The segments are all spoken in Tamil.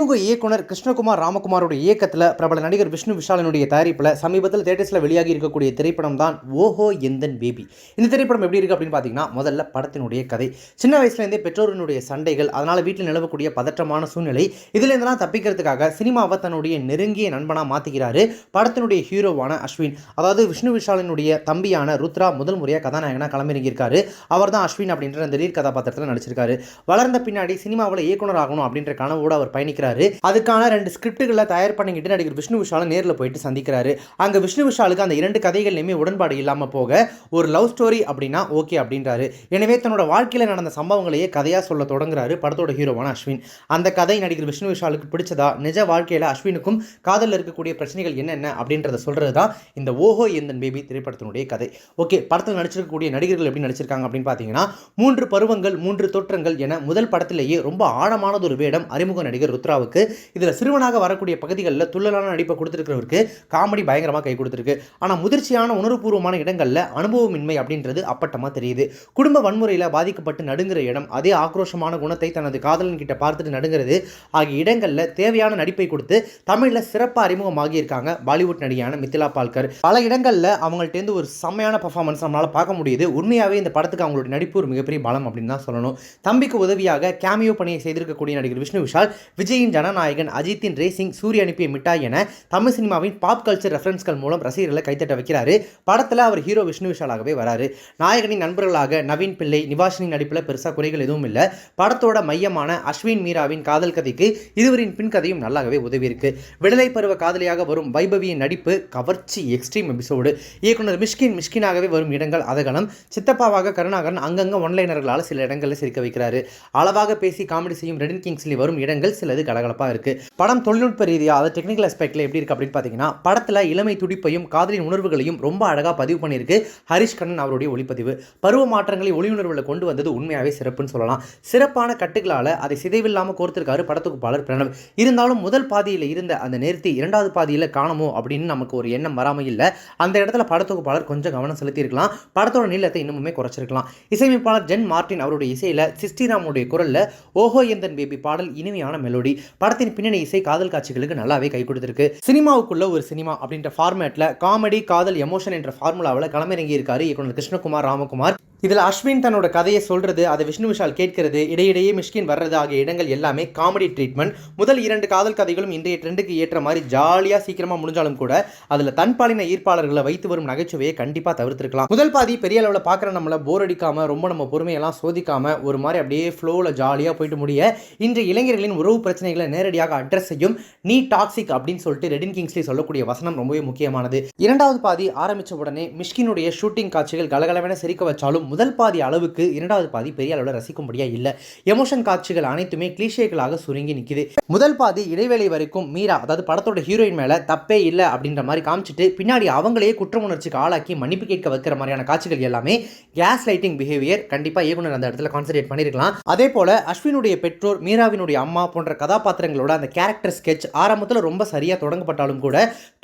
அறிமுக இயக்குனர் கிருஷ்ணகுமார் ராமகுமாரோட இயக்கத்தில் பிரபல நடிகர் விஷ்ணு விஷாலினுடைய தயாரிப்பில் சமீபத்தில் தேட்டர்ஸில் வெளியாகி இருக்கக்கூடிய திரைப்படம் தான் ஓஹோ எந்தன் பேபி. இந்த திரைப்படம் எப்படி இருக்குது அப்படின்னு பார்த்தீங்கன்னா, முதல்ல படத்தினுடைய கதை. சின்ன வயசுலேருந்தே பெற்றோரினுடைய சண்டைகள், அதனால் வீட்டில் நிலவக்கூடிய பதற்றமான சூழ்நிலை, இதிலிருந்தெல்லாம் தப்பிக்கிறதுக்காக சினிமாவை தன்னுடைய நெருங்கிய நண்பனாக மாற்றிக்கிறாரு படத்தினுடைய ஹீரோவான அஸ்வின். அதாவது விஷ்ணு விஷாலினுடைய தம்பியான ருத்ரா முதல் முறையாக கதாநாயகனாக களமிறங்கியிருக்காரு. அவர் தான் அஸ்வின் அப்படின்ற அந்த லீட் கதாபாத்திரத்தில் நடிச்சிருக்காரு. வளர்ந்த பின்னாடி சினிமாவில் இயக்குனர் ஆகணும் அப்படின்ற கனவோடு அவர் பயணிக்கிறாரு. அதுக்கான 2 ஸ்கிரிப்டுகளை தயார் பண்ணிக்கிட்டு நடிகர் விஷ்ணு விஷாலை நேரில் போயிட்டு சந்திக்கிறாரு. அங்கே விஷ்ணு விஷாலுக்கு அந்த 2 கதைகள்லையுமே உடன்பாடு இல்லாமல் போக, ஒரு லவ் ஸ்டோரி அப்படின்னா ஓகே அப்படின்றாரு. எனவே தன்னோட வாழ்க்கையில் நடந்த சம்பவங்களையே கதையாக சொல்ல தொடங்குறாரு படத்தோட ஹீரோவான அஸ்வின். அந்த கதை நடிகர் விஷ்ணு விஷாலுக்கு பிடிச்சதா, நிஜ வாழ்க்கையில் அஸ்வினுக்கும் காதலில் இருக்கக்கூடிய பிரச்சனைகள் என்னென்ன அப்படின்றத சொல்கிறது தான் இந்த ஓஹோ எந்தன் பேபி திரைப்படத்தினுடைய கதை. ஓகே, படத்தில் நடிச்சிருக்கக்கூடிய நடிகர்கள் எப்படி நடிச்சிருக்காங்க அப்படின்னு பார்த்தீங்கன்னா, 3 பருவங்கள் 3 தோற்றங்கள் என முதல் படத்திலேயே ரொம்ப ஆழமானது ஒரு வேடம் அறிமுக நடிகர் ருத்ராவுக்கு. இதில் சிறுவனாக வரக்கூடிய பகுதிகளில் துள்ளலான நடிப்பை கொடுத்துருக்கிறவருக்கு காமெடி பயங்கரமாக கை கொடுத்துருக்கு. ஆனால் முதிர்ச்சியான உணர்வுபூர்வமான இடங்களில் அனுபவமின்மை அப்படின்றது அப்பட்டமாக தெரியுது. குடும்ப வன்முறையில் பாதிக்கப்பட்டு நடுங்கிற இடம், அதே ஆக்ரோஷமான குணத்தை தனது காதலன் கிட்ட பார்த்துட்டு நடுங்கிறது ஆகிய இடங்களில் தேவையான நடிப்பை கொடுத்து தமிழில் சிறப்பாக அறிமுகமாகி இருக்காங்க பாலிவுட் நடிகையான மித்திலா பால்கர். பல இடங்களில் அவங்கள்ட்டேருந்து ஒரு செம்மையான பர்ஃபார்மன்ஸ் நம்மளால் பார்க்க முடியுது. உண்மையாகவே இந்த படத்துக்கு அவங்களுடைய நடிப்பு ஒரு மிகப்பெரிய பலம் அப்படின்னு தான் சொல்லணும். தம்பிக்கு உதவியாக கேமியோ பணியை செய்திருக்கக்கூடிய நடிகர் விஷ்ணு விஷால், விஜயின் ஜனநாயகன், அஜித்தின் ரேசிங், சூரிய அனுப்பிய மிட்டாய் என தமிழ் சினிமாவின் பாப் கல்ச்சர் ரெஃபரன்ஸ்கள் மூலம் ரசிகர்களை கைத்தட்ட வைக்கிறாரு. படத்தில் அவர் ஹீரோ விஷ்ணு விஷாலாகவே வராரு. நாயகனின் நண்பர்களாக நவீன் பிள்ளை, நிவாஷினி நடிப்பில் பெருசாக குறைகள் எதுவும் இல்லை. படத்தோட மையமான அஸ்வின் மீராவின் காதல் கதைக்கு இருவரின் பின் கதையும் நல்லாகவே உதவி இருக்கு. விடுதலை பருவ காதலியாக வரும் வைபவியின் நடிப்பு கவர்ச்சி எக்ஸ்ட்ரீம் எபிசோடு. இயக்குனர் மிஷ்கினாகவே வரும் இடங்கள் அதகலம். சித்தப்பாவாக கருணாகரன் அங்கங்க ஒன்லைனர்களால் சில இடங்களில் சிரிக்க வைக்கிறாரு. அளவாக பேசி காமெடி செய்யும் ரெடின் கிங்ஸ்லி வரும் இடங்கள் சிலது கலகலப்பாக இருக்கு. படம் தொழில்நுட்ப ரீதியாக, அது டெக்னிக்கல் ஆஸ்பெக்ட்ல எப்படி இருக்கு அப்படின்னு பார்த்தீங்கன்னா, படத்தில் இளமை துடிப்பையும் காதலின் உணர்வுகளையும் ரொம்ப அழகாக பதிவு பண்ணியிருக்கு ஹரிஷ் கண்ணன் அவருடைய ஒளிப்பதிவு. பருவ மாற்றங்களை ஒளியுணர்வில் கொண்டு வந்தது உண்மையாகவே சிறப்புன்னு சொல்லலாம். சிறப்பான கட்டுகளால் அதை சிதைவில்லாமல் கோர்த்திருக்காரு படத்தொகுப்பாளர் பிரணவ். இருந்தாலும் முதல் பாதியில் இருந்த அந்த நேர்த்தி 2வது பாதியில் காணமோ அப்படின்னு நமக்கு ஒரு எண்ணம் வராமல் இல்லை. அந்த இடத்துல படத்தொகுப்பாளர் கொஞ்சம் கவனம் செலுத்தியிருக்கலாம். படத்தோட நீளத்தை இன்னுமே குறைச்சிருக்கலாம். இசையமைப்பாளர் ஜென் மார்டின் அவருடைய இசையில் சிஸ்டிராமுடைய குரலில் ஓஹோ எந்தன் பேபி பாடல் இனிமையான மெலோடி. படத்தின் பின்னணி இசை காதல் காட்சிகளுக்கு நல்லாவே கை கொடுத்திருக்கு. சினிமாவுக்குள்ள ஒரு சினிமா அப்படின்ற ஃபார்மேட்ல காமெடி, காதல், எமோஷன் என்ற ஃபார்முலாவில் களமிறங்கி இருக்காரு இயக்குனர் கிருஷ்ணகுமார் ராமகுமார். இதில் அஸ்வின் தன்னோட கதையை சொல்றது, அதை விஷ்ணு விஷால் கேட்கிறது, இடையிடையே மிஷ்கின் வர்றது ஆகிய இடங்கள் எல்லாமே காமெடி ட்ரீட்மெண்ட். முதல் 2 காதல் கதைகளும் இன்றைய ட்ரெண்டுக்கு ஏற்ற மாதிரி ஜாலியாக சீக்கிரமாக முடிஞ்சாலும் கூட அதில் தன்பாலின ஈர்ப்பாளர்களை வைத்து வரும் நகைச்சுவையை கண்டிப்பாக தவிர்த்திருக்கலாம். முதல் பாதி பெரிய அளவில் பார்க்குற நம்மளை போர் அடிக்காமல், ரொம்ப நம்ம பொறுமையெல்லாம் சோதிக்காமல் ஒரு மாதிரி அப்படியே ஃப்ளோவில் ஜாலியாக போயிட்டு முடிய, இன்றைய இளைஞர்களின் உறவு பிரச்சனைகளை நேரடியாக அட்ரஸ் செய்யும் நீ டாக்ஸிக் அப்படின்னு சொல்லிட்டு ரெடின் கிங்ஸ்லி சொல்லக்கூடிய வசனம் ரொம்பவே முக்கியமானது. 2வது பாதி ஆரம்பித்த உடனே மிஷ்கினுடைய ஷூட்டிங் காட்சிகள் கலகலவென சிரிக்க வச்சாலும் முதல் பாதி அளவுக்கு 2வது பாதி பெரிய அளவில் ரசிக்கும்படியா இல்லை. எமோஷன் காட்சிகள் அனைத்துமே கிளீஷேக்களாக சுருங்கி நிற்குது. முதல் பாதி இடைவேளை வரைக்கும் மீரா, அதாவது படத்தோட ஹீரோயின் மேலே தப்பே இல்லை அப்படின்ற மாதிரி காமிச்சிட்டு பின்னாடி அவங்களையே குற்ற உணர்ச்சிக்கு ஆளாக்கி மன்னிப்பு கேட்க வைக்கிற மாதிரியான காட்சிகள் எல்லாமே கேஸ் லைட்டிங் பிஹேவியர். கண்டிப்பாக இயக்குனர் அந்த இடத்துல கான்சன்ட்ரேட் பண்ணியிருக்கலாம். அதே போல அஸ்வினுடைய பெற்றோர், மீராவினுடைய அம்மா போன்ற கதாபாத்திரங்களோட அந்த கேரக்டர் ஸ்கெட்ச் ஆரம்பத்தில் ரொம்ப சரியாக தொடங்கப்பட்டாலும் கூட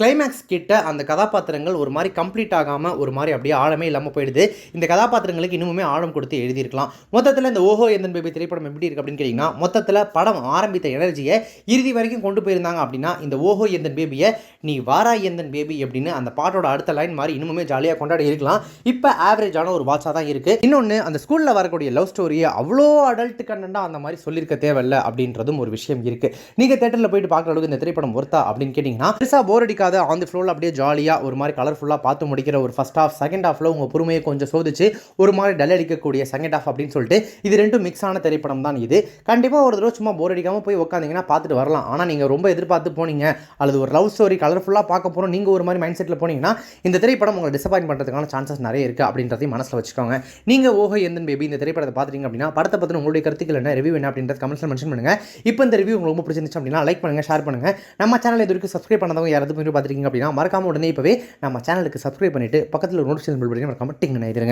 கிளைமேக்ஸ் கிட்ட அந்த கதாபாத்திரங்கள் ஒரு மாதிரி கம்ப்ளீட் ஆகாமல் ஒரு மாதிரி அப்படியே ஆழமே இல்லாமல் போயிடுது. இந்த கதாபாத்திரங்களுக்கு இன்னுமே ஆழம் கொடுத்து எழுதியிருக்கலாம். மொத்தத்தில் இந்த ஓஹோ எந்தன் பேபி திரைப்படம் எப்படி இருக்கு அப்படின்னு கேட்டீங்கன்னா, மொத்தத்தில் படம் ஆரம்பித்த எனர்ஜியை இறுதி வரைக்கும் கொண்டு போயிருந்தாங்க அப்படின்னா, இந்த ஓஹோ எந்தன் பேபியை நீ வாரா எந்தன் பேபி அப்படின்னு அந்த பாட்டோட அடுத்த லைன் மாதிரி இன்னுமே ஜாலியாக கொண்டாடி இருக்கலாம். இப்போ ஆவரேஜான ஒரு வாட்சாக தான் இருக்கு. இன்னொன்று, அந்த ஸ்கூலில் வரக்கூடிய லவ் ஸ்டோரியை அவ்வளோ அடல்ட் கண்டென்ட்டாக அந்த மாதிரி சொல்லியிருக்க தேவையில்லை அப்படின்றதும் ஒரு விஷயம் இருக்கு. நீங்கள் தேட்டரில் போயிட்டு பார்க்குற அளவுக்கு இந்த திரைப்படம் ஒர்த்தா அப்படின்னு கேட்டிங்கன்னா, பெருசாக போர் அடிக்காத, ஆன் தி ஃப்ளோரில் அப்படியே ஜாலியாக ஒரு மாதிரி கலர்ஃபுல்லாக பார்த்து முடிக்கிற ஒரு ஃபர்ஸ்ட் ஹாஃப். செகண்ட் ஹாஃபில் உங்கள் பொறுமையை கொஞ்சம் சோதிச்சு ஒரு மாதிரி டல் அடிக்கக்கூடிய செகண்ட் ஹாஃப் அப்படின்னு சொல்லிட்டு இது 2 மிக்ஸ் ஆன திரைப்படம் தான் இது. கண்டிப்பாக ஒரு தடவை சும்மா போர் அடிக்காமல் போய் உட்காந்திங்கன்னா பார்த்துட்டு வரலாம். ஆனால் நீங்கள் ரொம்ப எதிர்பார்த்து போனீங்க, அல்லது ஒரு லவ் ஸ்டோரி கலர்ஃபுல்லாக பார்க்க போகிறோம், நீங்கள் ஒரு மாதிரி மைண்ட் செட்டில் போனீங்கன்னா இந்த திரைப்படம் உங்களை டிசப்பாயின்ட் பண்ணுறதுக்கான சான்சஸ் நிறைய இருக்குது அப்படின்றதையும் மனசில் வச்சுக்கோங்க. நீங்கள் ஓஹோ எந்தன் பேபி இந்த திரைப்படத்தை பார்த்துட்டீங்க அப்படின்னா, படத்தை பற்றின உங்களுடைய கருத்துக்கள் என்ன, ரிவ்யூ என்ன அப்படின்றது கமெண்ட்ஸில் மென்ஷன் பண்ணுங்கள். இப்போ இந்த ரிவ்யூ உங்களுக்கு ரொம்ப பிடிச்சிருந்துச்சு அப்படின்னா லைக் பண்ணுங்கள், ஷேர் பண்ணுங்கள். நம்ம சேனல் இது வரைக்கும் சப்ஸ்கிரைப் பண்ணாதவங்க யாராவது பார்த்துருக்கீங்க அப்படின்னா மறக்காம உடனே இப்போவே நம்ம சேனலுக்கு சப்ஸ்கிரைப் பண்ணிட்டு பக்கத்தில் ஒரு நோட்டிஃபிகேஷன் பெல் பட்டனை மறக்காம டிங் பண்ணிடுங்க.